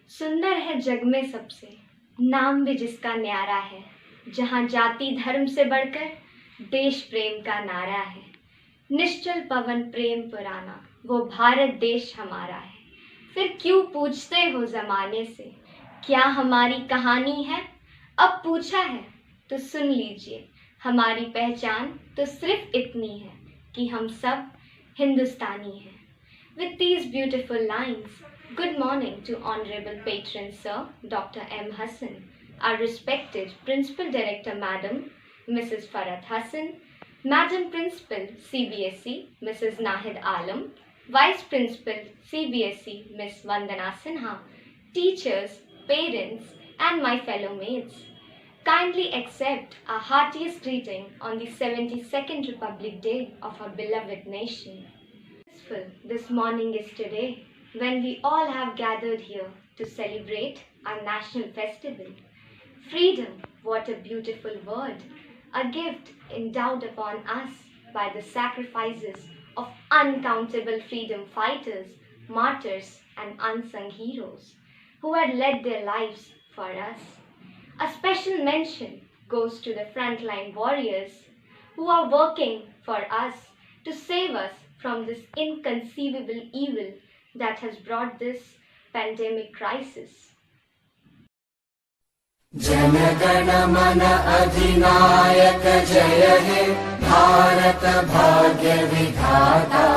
सुंदर है जग में सबसे, नाम भी जिसका न्यारा है, जहाँ जाति धर्म से बढ़कर देश प्रेम का नारा है। निश्चल पवन प्रेम पुराना, वो भारत देश हमारा है। फिर क्यों पूछते हो जमाने से, क्या हमारी कहानी है? अब पूछा है तो सुन लीजिए, हमारी पहचान तो सिर्फ इतनी है कि हम सब हिंदुस्तानी हैं। With these beautiful lines, good morning to Honorable Patron Sir Dr. M. Hassan, our respected Principal Director Madam Mrs. Farhat Hassan, Madam Principal CBSE Mrs. Nahid Alam, Vice Principal CBSE Ms. Vandana Sinha, teachers, parents and my fellow mates. Kindly accept our heartiest greeting on the 72nd Republic Day of our beloved nation. This morning is today when we all have gathered here to celebrate our national festival. Freedom, what a beautiful word, a gift endowed upon us by the sacrifices of uncountable freedom fighters, martyrs, and unsung heroes who had led their lives for us. A special mention goes to the frontline warriors who are working for us to save us from this inconceivable evil that has brought this pandemic crisis. Jana Gana मन अधिनायक जय हे भारत भाग्य विधाता।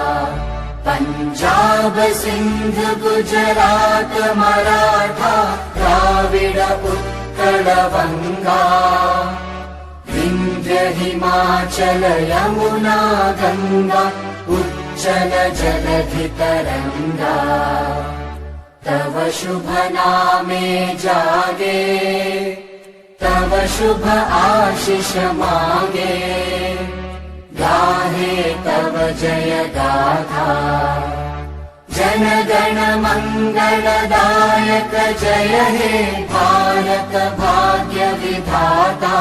पंजाब सिंध गुजरात मराठा द्राविड उत्कल बंगा, विंध्य हिमाचल यमुना गंगा उच्चल जलधि तरंगा। तव शुभ नामे जागे, तव शुभ आशीष मांगे, गाहे तव जय गाथा। जन गण मंगलदायक जय हे भारत भाग्य विधाता।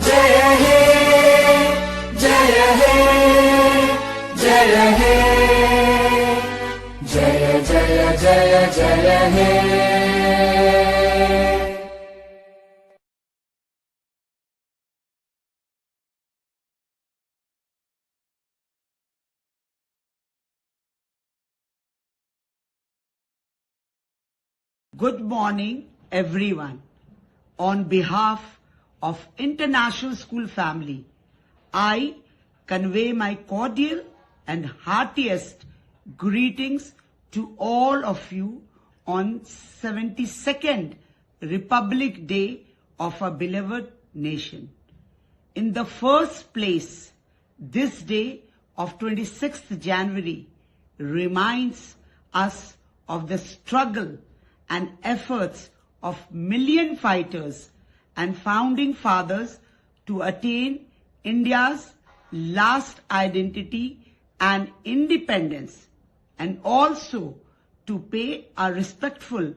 जय हे जय हे जय हे जय जय जय जय हे। Good morning, everyone. On behalf of International School Family, I convey my cordial and heartiest greetings to all of you on 72nd Republic Day of our beloved nation. In the first place, this day of 26th January reminds us of the struggle and efforts of million fighters and founding fathers to attain India's last identity and independence, and also to pay a respectful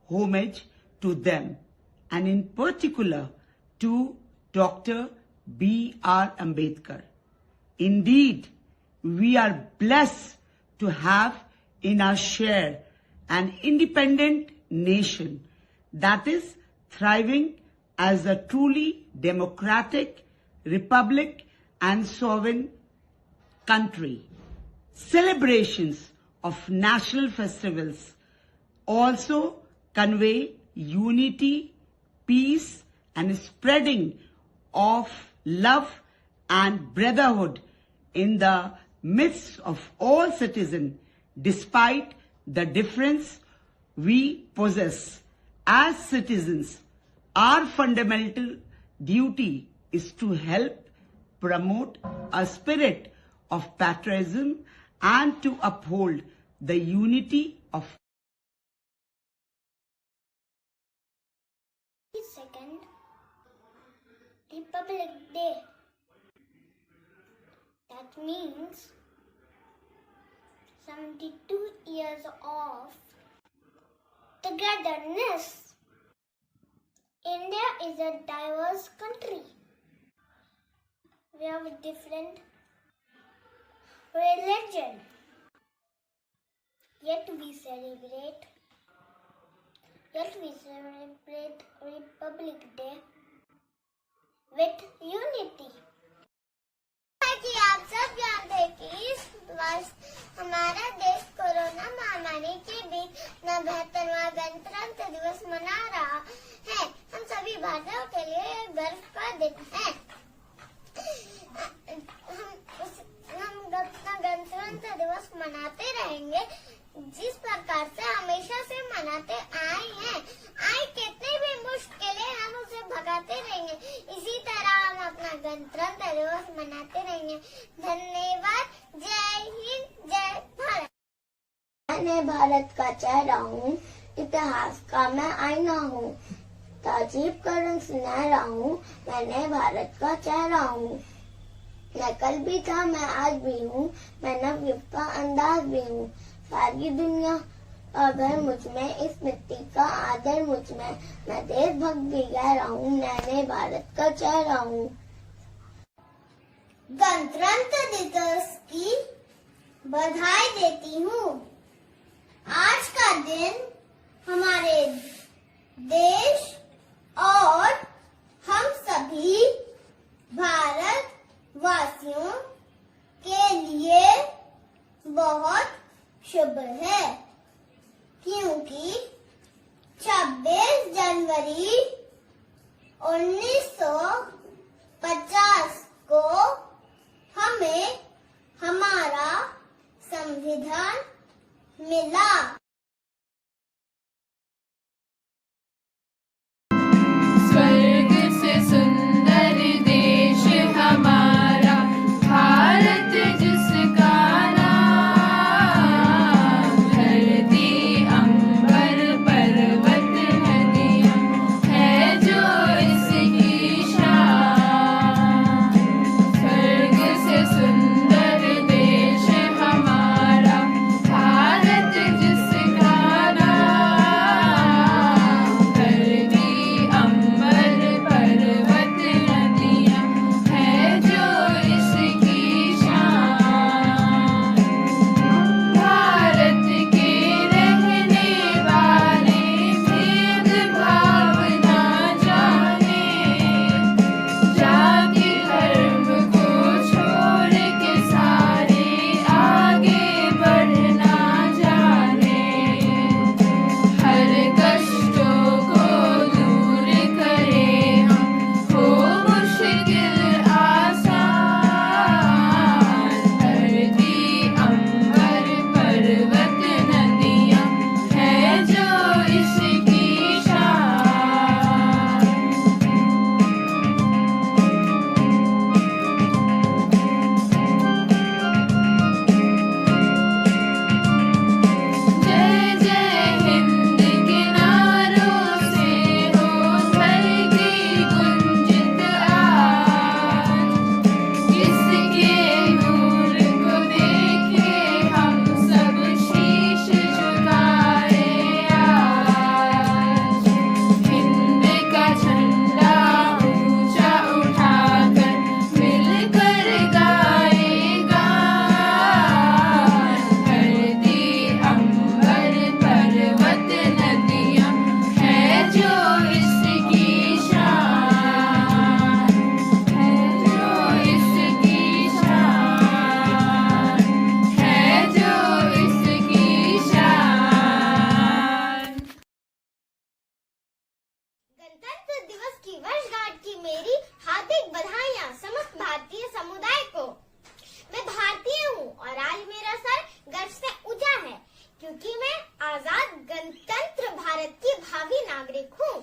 homage to them, and in particular to Dr. B.R. Ambedkar. Indeed, we are blessed to have in our share an independent nation that is thriving as a truly democratic republic and sovereign country. Celebrations of national festivals also convey unity, peace, and spreading of love and brotherhood in the midst of all citizens, despite the difference we possess. As citizens, our fundamental duty is to help promote a spirit of patriotism and to uphold the unity of Second Republic Day. That means 72 years of togetherness. India is a diverse country. We have different religion. Yet we celebrate yet we celebrate Republic Day with unity. कि आप सब जानते हैं कि इस वर्ष हमारा देश कोरोना महामारी के बीच 79वां गणतंत्र दिवस मना रहा है। हम सभी भारतीयों के लिए गर्व का दिन है। हम अपना गणतंत्र दिवस मनाते रहेंगे जिस प्रकार से हमेशा से मनाते आए हैं। आए कितने भी मुश्किलें हम उसे भगाते रहेंगे। इसी तरह हम अपना गणतंत्र दिवस मनाते रहेंगे। धन्यवाद। जय हिंद, जय भारत। मैं भारत का चेहरा हूँ, इतिहास का मैं आईना हूँ, तहजीब का रंग सुनहरा हूँ, मैंने भारत का चेहरा हूँ। मैं कल भी था, मैं आज भी हूँ, मैं नवयुग का अंदाज भी हूँ। सारी दुनिया का भर मुझ में, इस मिट्टी का आदर मुझ में, मैं देशभक्त भी गहरा हूँ, मैंने भारत का चेहरा हूँ। गणतंत्र दिवस की बधाई देती हूँ। आज का दिन हमारे देश और हम सभी भारत वासियों के लिए बहुत शुभ है, क्योंकि 26 जनवरी 1950 को हमें हमारा संविधान मिला। स्वर्ग से सुंदर देश हमारा भारत, जिसका नाम धरती अंबर पर्वत नदियां है जो इसकी शान। स्वर्ग से सुंदर देश हमारा भारत, जिसका नाम धरती अंबर पर्वत नदियां है जो इसकी शान। भारत के रहने वाले भेदभाव ना जाने, जाति धर्म को छोड़ के सारे आगे बढ़ना जाने। हर कष्टों को दूर करें हम, हो मुश्किल आसान। धरती अंबर पर्वत नदियां है जो इसकी शान। जय जय हिंद के नारों से हो धरती गुंजित आज। किसके नूर को देखे हम सब शीश झुकाए आज। हिंद का झंडा ऊंचा उठाकर मिलकर गाए गान। धरती अंबर पर्वत नदियां है जो इसकी शान, है जो इसकी शान, है जो इसकी शान। गणतंत्र दिवस की वर्षगांठ की मेरी हार्दिक बधाइयाँ समस्त भारतीय समुदाय को। मैं भारतीय हूँ और आज मेरा सर गर्व से ऊंचा है, क्योंकि मैं आजाद गणतंत्र भारत की भावी नागरिक हूँ।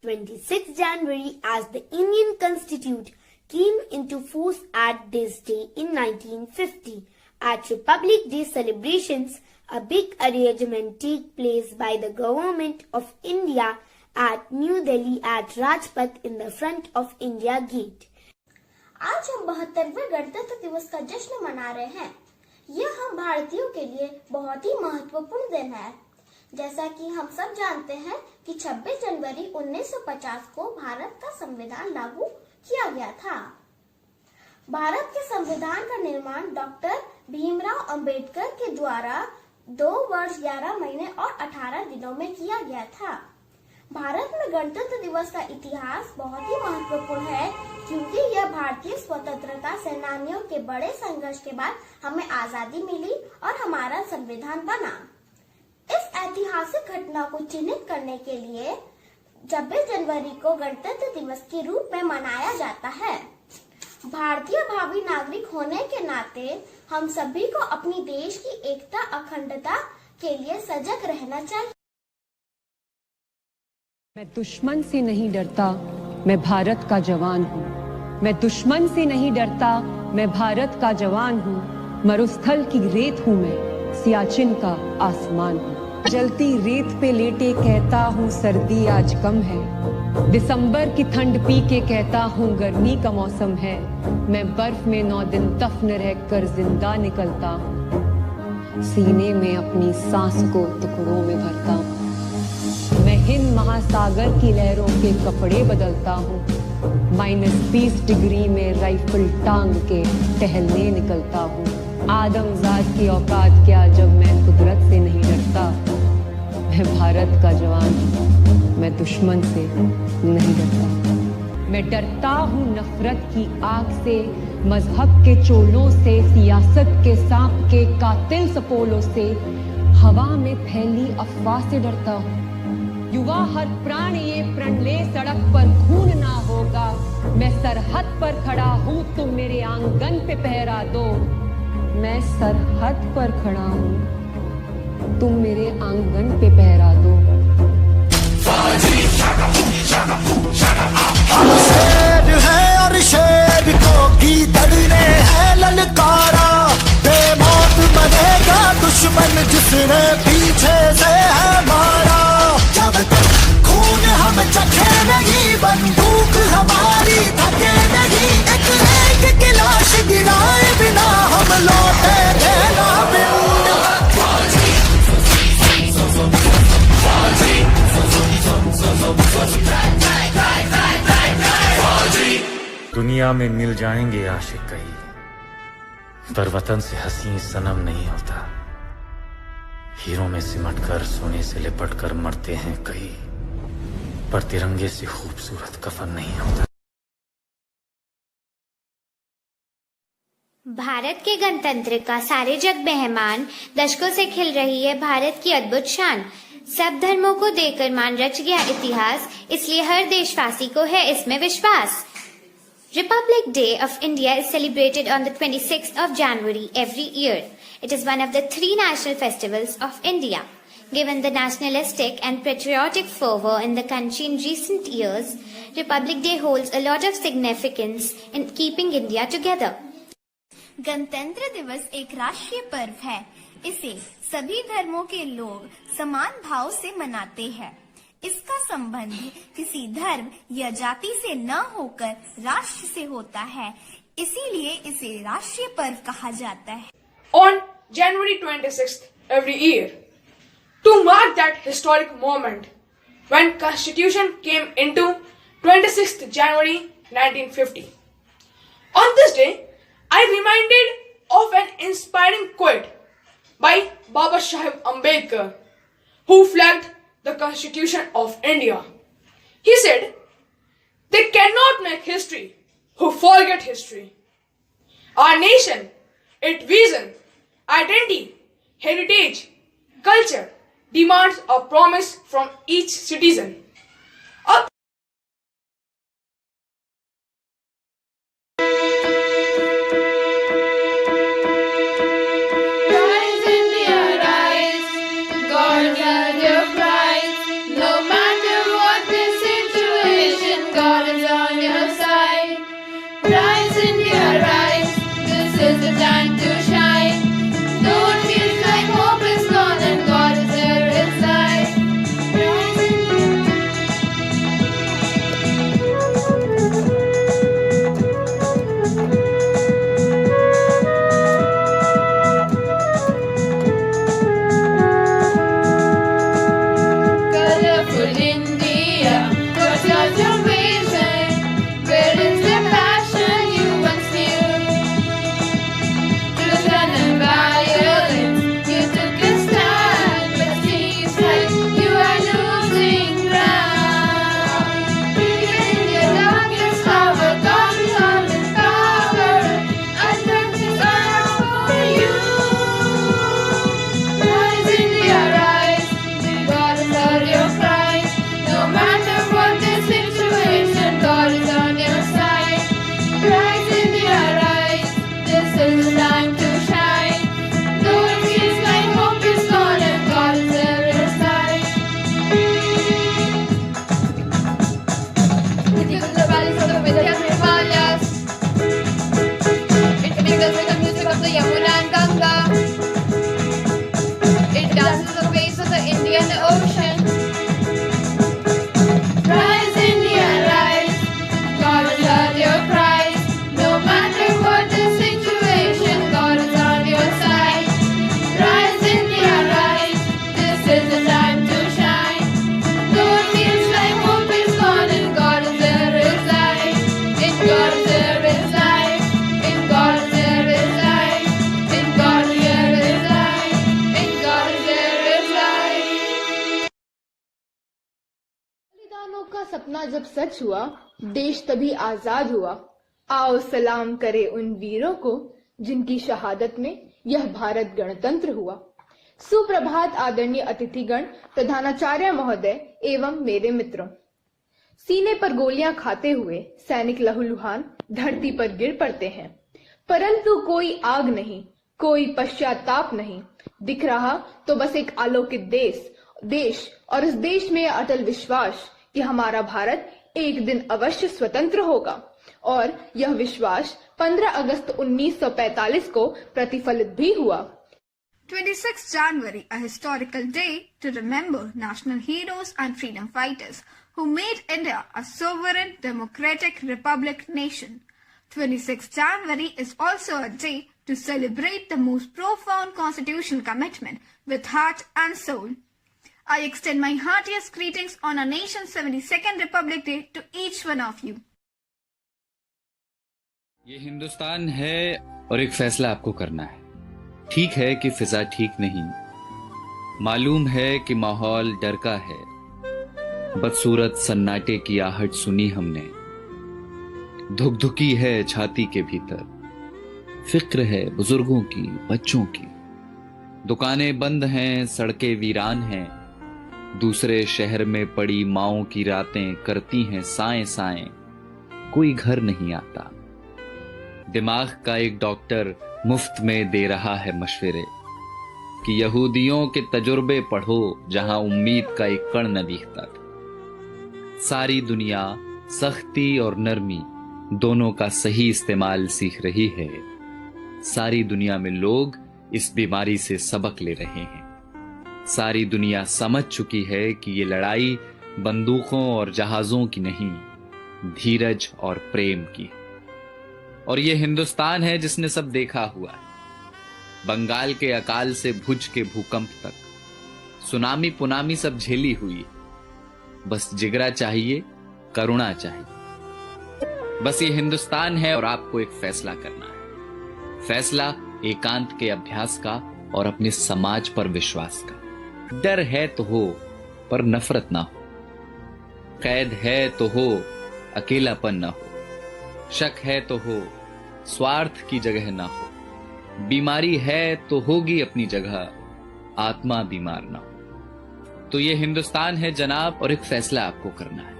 26 January as the Indian Constitution came into force at this day in 1950. At Republic Day celebrations, a big arrangement took place by the Government of India at New Delhi at Rajpath in the front of India Gate. आज हम 72वें गणतंत्र दिवस का जश्न मना रहे हैं। यह हम भारतीयों के लिए बहुत ही महत्वपूर्ण दिन है। जैसा कि हम सब जानते हैं कि 26 जनवरी 1950 को भारत का संविधान लागू किया गया था। भारत के संविधान का निर्माण डॉक्टर भीमराव अंबेडकर के द्वारा 2 वर्ष 11 महीने और 18 दिनों में किया गया था। भारत में गणतंत्र दिवस का इतिहास बहुत ही महत्वपूर्ण है, क्योंकि यह भारतीय स्वतंत्रता सेनानियों के बड़े संघर्ष के बाद हमें आजादी मिली और हमारा संविधान बना। इस ऐतिहासिक घटना को चिन्हित करने के लिए 26 जनवरी को गणतंत्र दिवस के रूप में मनाया जाता है। भारतीय भावी नागरिक होने के नाते हम सभी को अपनी देश की एकता अखंडता के लिए सजग रहना चाहिए। मैं दुश्मन से नहीं डरता, मैं भारत का जवान हूँ। मैं दुश्मन से नहीं डरता, मैं भारत का जवान हूँ। मरुस्थल की रेत हूँ मैं, सियाचिन का आसमान हूँ। जलती रेत पे लेटे कहता हूँ सर्दी आज कम है। दिसंबर की ठंड पी के कहता हूँ गर्मी का मौसम है। मैं बर्फ में 9 दिन दफन रहकर जिंदा निकलता हूँ। सीने में अपनी सांस को टुकड़ों में भरता हूँ। मैं हिंद महासागर की लहरों के कपड़े बदलता हूँ। -20 डिग्री में राइफल टांग के टहलने निकलता हूँ। आदमजाद की औकात क्या जब मैं कुदरत से नहीं डरता। मैं भारत का जवान हूँ, मैं दुश्मन से नहीं डरता। मैं डरता हूँ नफरत की आग से, मजहब के चोलों से, सियासत के सांप के कातिल सपोलों से। हवा में फैली अफवाह से डरता हूँ। युवा हर प्राण ये प्रण ले, सड़क पर खून ना होगा। मैं सरहद पर खड़ा हूँ, तुम मेरे आंगन पे पहरा दो। मैं सरहद पर खड़ा हूँ, तुम मेरे आंगन पे पहरा दो। शेर है और शेर को गीदड़ ने है ललकारा। बेमौत बनेगा दुश्मन जिसने पीछे से है मारा। जब तक खून हम चखे नहीं, बंदूक हमारी थके नहीं। एक लाश गिराए बिना हम लौटे देना बिंद। दुनिया में मिल जाएंगे आशिक कई, पर वतन से हसी सनम नहीं होता। हीरों में सिमट कर सोने से लिपट कर मरते हैं कई, पर तिरंगे से खूबसूरत कफन नहीं होता। भारत के गणतंत्र का सारे जग मेहमान, दशकों से खिल रही है भारत की अद्भुत शान। सब धर्मों को देकर मान रच गया इतिहास, इसलिए हर देशवासी को है इसमें विश्वास। Republic Day of India is celebrated on the 26th of January every year. It is one of the 3 national festivals of India. Given the nationalistic and patriotic fervor in the country in recent years, Republic Day holds a lot of significance in keeping India together. गणतंत्र दिवस एक राष्ट्रीय पर्व है। इसे सभी धर्मों के लोग समान भाव से मनाते हैं। इसका संबंध किसी धर्म या जाति से न होकर राष्ट्र से होता है, इसीलिए इसे राष्ट्रीय पर्व कहा जाता है। On January 26th every year, to mark that historic moment when Constitution came into 26th January 1950. On this day, I reminded of an inspiring quote by Baba Saheb Ambedkar, who flagged the Constitution of India. He said, "They cannot make history who forget history." Our nation, its vision, identity, heritage, culture demands a promise from each citizen. Rise India, rise, God has your prize. No matter what the situation, God is on your side. Rise India, rise, this is the time to shine. Though it feels like hope is gone and God is there inside. Rise India. valleys of the Vindhyas and Himalayas. It mingles with the music of the Yamuna and Ganga. It dances the waves of the Indian Ocean. Rise India, rise, God has heard your cries. No matter what the situation, God is on your side. Rise India, rise, this is the time to shine. Though it feels like hope is gone, in God is there is life. In God is there is life. In God is there is life. In God is there is life. In God is there is life. बलिदानों का सपना जब सच हुआ, देश तभी आजाद हुआ। आओ सलाम करे उन वीरों को जिनकी शहादत में यह भारत गणतंत्र हुआ। सुप्रभात आदरणीय अतिथिगण, प्रधानाचार्य महोदय एवं मेरे मित्रों। सीने पर गोलियां खाते हुए सैनिक लहूलुहान धरती पर गिर पड़ते हैं, परंतु कोई आग नहीं, कोई पश्चाताप नहीं दिख रहा, तो बस एक अलौकिक देश और इस देश में अटल विश्वास कि हमारा भारत एक दिन अवश्य स्वतंत्र होगा। और यह विश्वास 15 अगस्त 1945 को प्रतिफलित भी हुआ। 26 January, a historical day to remember national heroes and freedom fighters who made India a sovereign democratic republic nation. 26 January is also a day to celebrate the most profound constitutional commitment with heart and soul. I extend my heartiest greetings on our nation's 72nd Republic Day to each one of you. ये हिंदुस्तान है और एक फैसला आपको करना है। ठीक है कि फिजा ठीक नहीं, मालूम है कि माहौल डर का है, बदसूरत सन्नाटे की आहट सुनी हमने, धुकधुकी है छाती के भीतर, फिक्र है बुजुर्गों की बच्चों की, दुकानें बंद हैं, सड़कें वीरान हैं, दूसरे शहर में पड़ी माओं की रातें करती हैं साएं साएं, कोई घर नहीं आता। दिमाग का एक डॉक्टर मुफ्त में दे रहा है मशवरे कि यहूदियों के तजुर्बे पढ़ो जहां उम्मीद का एक कण न दिखता था। सारी दुनिया सख्ती और नरमी दोनों का सही इस्तेमाल सीख रही है। सारी दुनिया में लोग इस बीमारी से सबक ले रहे हैं। सारी दुनिया समझ चुकी है कि ये लड़ाई बंदूकों और जहाजों की नहीं, धीरज और प्रेम की है। और ये हिंदुस्तान है जिसने सब देखा हुआ है, बंगाल के अकाल से भुज के भूकंप तक, सुनामी पुनामी सब झेली हुई। बस जिगरा चाहिए, करुणा चाहिए। बस ये हिंदुस्तान है और आपको एक फैसला करना है। फैसला एकांत के अभ्यास का और अपने समाज पर विश्वास का। डर है तो हो पर नफरत ना हो, कैद है तो हो अकेलापन ना हो, शक है तो हो स्वार्थ की जगह ना हो, बीमारी है तो होगी अपनी जगह, आत्मा बीमार ना हो। तो ये हिंदुस्तान है जनाब और एक फैसला आपको करना है।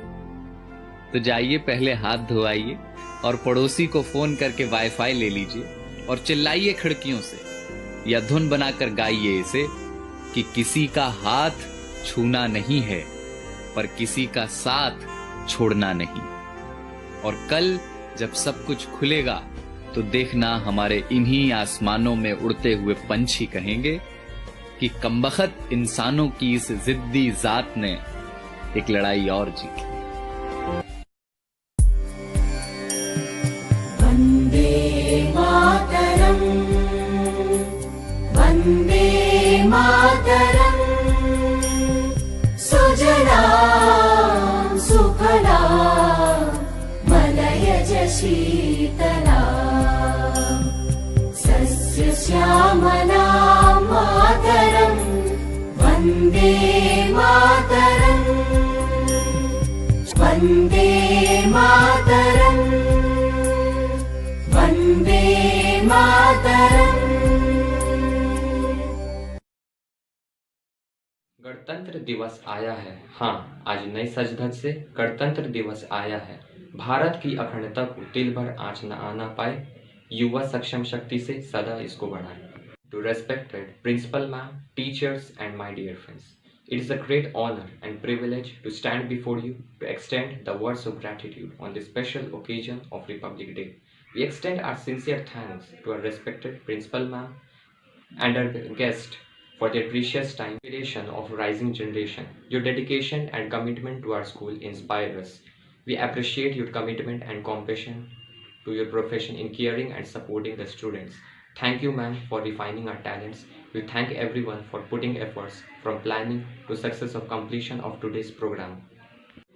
तो जाइए पहले हाथ धोआइए और पड़ोसी को फोन करके वाईफाई ले लीजिए और चिल्लाइए खिड़कियों से या धुन बनाकर गाइए इसे कि किसी का हाथ छूना नहीं है पर किसी का साथ छोड़ना नहीं। और कल जब सब कुछ खुलेगा तो देखना हमारे इन्हीं आसमानों में उड़ते हुए पंछी कहेंगे कि कमबख्त इंसानों की इस जिद्दी जात ने एक लड़ाई और जीत ली। वंदे मातरम, वंदे मातरम, सुजला सुफला मलयज शीतला, सस्य श्यामला मातरम, वंदे मातरम, वंदे मातरम, वंदे मातरम। गणतंत्र दिवस आया है। हाँ, आज नई सजधज से गणतंत्र दिवस आया है। भारत की अखंडता को दिल भर आँच न आना पाए, युवा सक्षम शक्ति से सदा इसको बढ़ाए। To respected principal ma'am, teachers and my dear friends, It is a great honor and privilege to stand before you to extend the words of gratitude on this special occasion of Republic Day. We extend our sincere thanks to our respected Principal Ma'am and our guest for their precious time, inspiration of rising generation. Your dedication and commitment to our school inspire us. We appreciate your commitment and compassion to your profession in caring and supporting the students. Thank you, ma'am, for refining our talents. We thank everyone for putting efforts from planning to success of completion of today's program.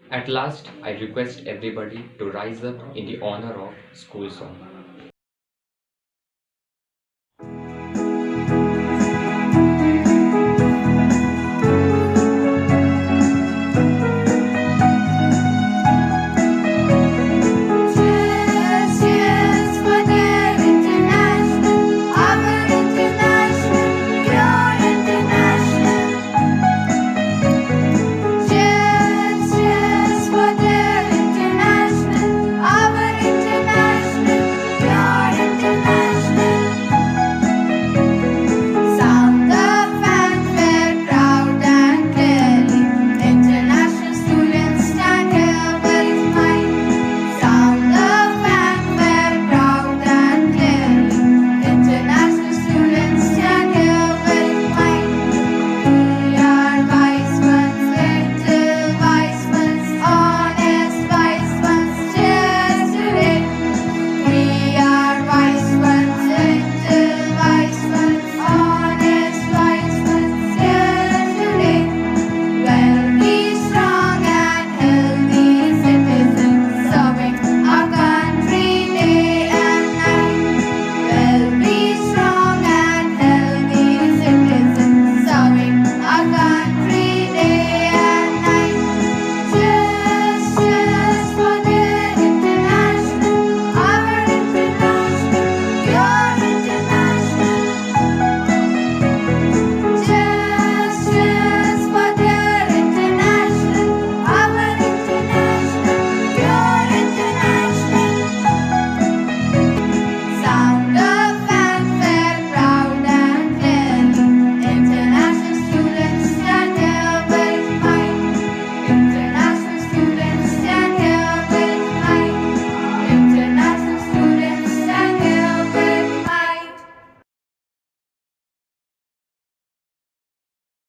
At last, I request everybody to rise up in the honor of school song.